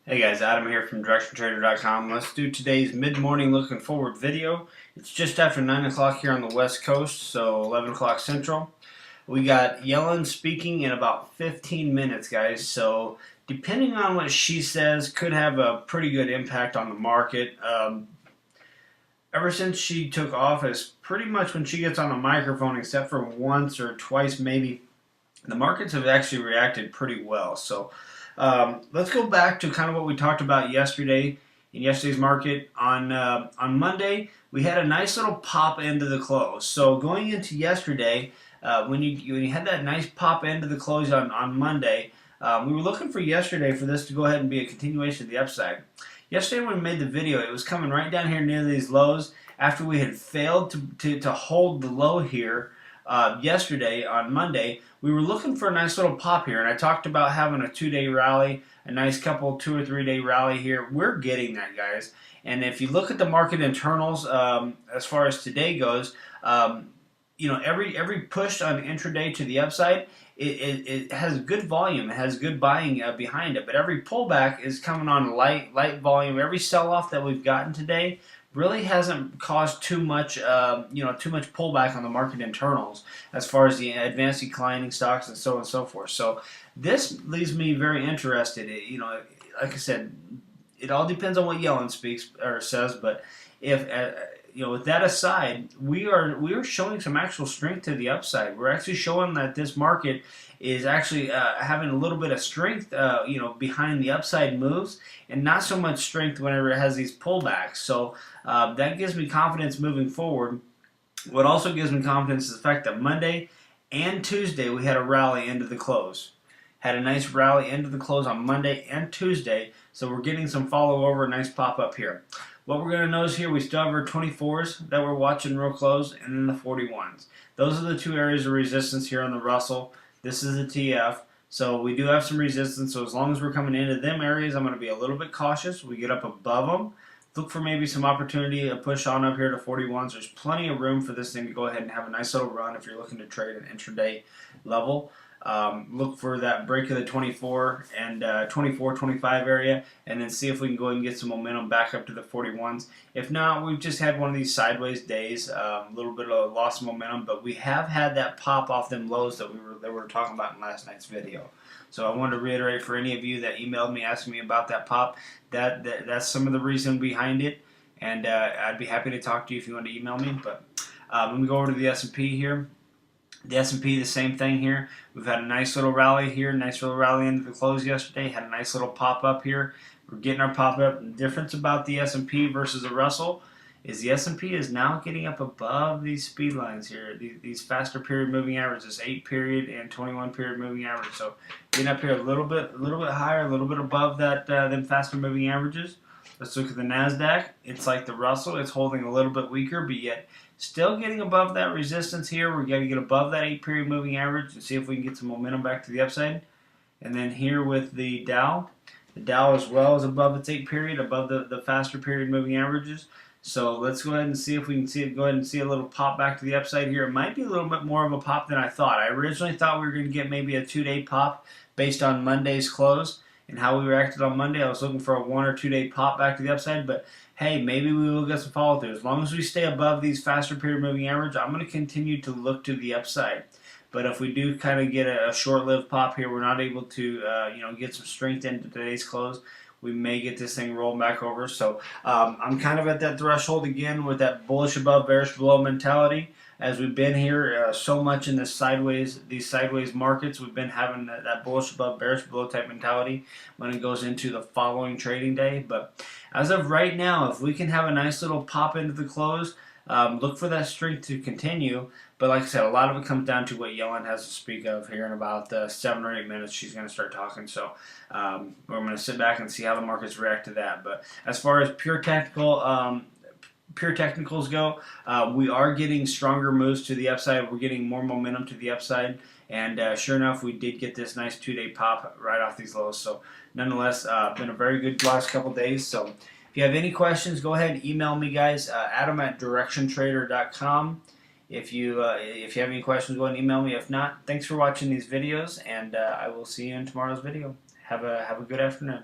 Hey guys, Adam here from DirectionTrader.com. Let's do today's mid-morning looking forward video. It's just after 9 o'clock here on the West Coast, so 11 o'clock Central. We got Yellen speaking in about 15 minutes, guys, so depending on what she says, could have a pretty good impact on the market. Ever since she took office, pretty much when she gets on a microphone, except for once or twice maybe, the markets have actually reacted pretty well. So let's go back to kind of what we talked about yesterday in yesterday's market. On Monday, we had a nice little pop into the close. So going into yesterday, when you had that nice pop into the close on Monday, we were looking for yesterday for this to go ahead and be a continuation of the upside. Yesterday when we made the video, it was coming right down here near these lows after we had failed to hold the low here. Yesterday on Monday, we were looking for a nice little pop here, and I talked about having a 2-day rally, a nice couple 2 or 3 day rally here. We're getting that, guys. And if you look at the market internals, as far as today goes, every push on intraday to the upside, it has good volume, it has good buying behind it, but every pullback is coming on light volume. Every sell-off that we've gotten today really hasn't caused too much pullback on the market internals as far as the advanced declining stocks and so on and so forth. So this leaves me very interested. Like I said, it all depends on what Yellen speaks or says, but if with that aside, we are showing some actual strength to the upside. We're actually showing that this market is actually having a little bit of strength, behind the upside moves, and not so much strength whenever it has these pullbacks. So that gives me confidence moving forward. What also gives me confidence is the fact that Monday and Tuesday we had a rally into the close. Had a nice rally into the close on Monday and Tuesday, so we're getting some follow over, a nice pop up here. What we're going to notice here, we still have our 24s that we're watching real close, and then the 41s. Those are the two areas of resistance here on the Russell. This is the TF, so we do have some resistance, so as long as we're coming into them areas, I'm going to be a little bit cautious. We get up above them, look for maybe some opportunity to push on up here to 41s. There's plenty of room for this thing to go ahead and have a nice little run if you're looking to trade an intraday level. Look for that break of the 24 and 24-25 area, and then see if we can go ahead and get some momentum back up to the 41s. If not, we've just had one of these sideways days, a little bit of loss of momentum, but we have had that pop off them lows that we were talking about in last night's video. So I wanted to reiterate for any of you that emailed me asking me about that pop, that's some of the reason behind it, and I'd be happy to talk to you if you want to email me. But let me go over to the S&P here. The S&P, the same thing here. We've had a nice little rally here, nice little rally into the close yesterday. Had a nice little pop up here. We're getting our pop up. The difference about the S&P versus the Russell is the S&P is now getting up above these speed lines here, these faster period moving averages, 8 period and 21 period moving average. So getting up here a little bit higher, a little bit above that them faster moving averages. Let's look at the NASDAQ. It's like the Russell. It's holding a little bit weaker, but yet still getting above that resistance here. We're going to get above that 8 period moving average and see if we can get some momentum back to the upside. And then here with the Dow as well is above its 8 period, above the faster period moving averages. So let's go ahead and see if we can go ahead and see a little pop back to the upside here. It might be a little bit more of a pop than I thought. I originally thought we were going to get maybe a 2-day pop based on Monday's close and how we reacted on Monday. I was looking for a 1 or 2 day pop back to the upside, but hey, maybe we will get some follow through. As long as we stay above these faster period moving average, I'm going to continue to look to the upside. But if we do kind of get a short-lived pop here, we're not able to get some strength into today's close, we may get this thing rolled back over. So I'm kind of at that threshold again with that bullish above, bearish below mentality. As we've been here so much in these sideways markets, we've been having that bullish above, bearish below type mentality when it goes into the following trading day. But as of right now, if we can have a nice little pop into the close, look for that strength to continue. But like I said, a lot of it comes down to what Yellen has to speak of here in about 7 or 8 minutes. She's going to start talking. So we're going to sit back and see how the markets react to that. But as far as pure technicals go, we are getting stronger moves to the upside. We're getting more momentum to the upside, and sure enough, we did get this nice 2-day pop right off these lows. So nonetheless, been a very good last couple days. So if you have any questions, go ahead and email me, guys. Adam at DirectionTrader.com. If you have any questions, go ahead and email me. If not, thanks for watching these videos, and I will see you in tomorrow's video. Have a good afternoon.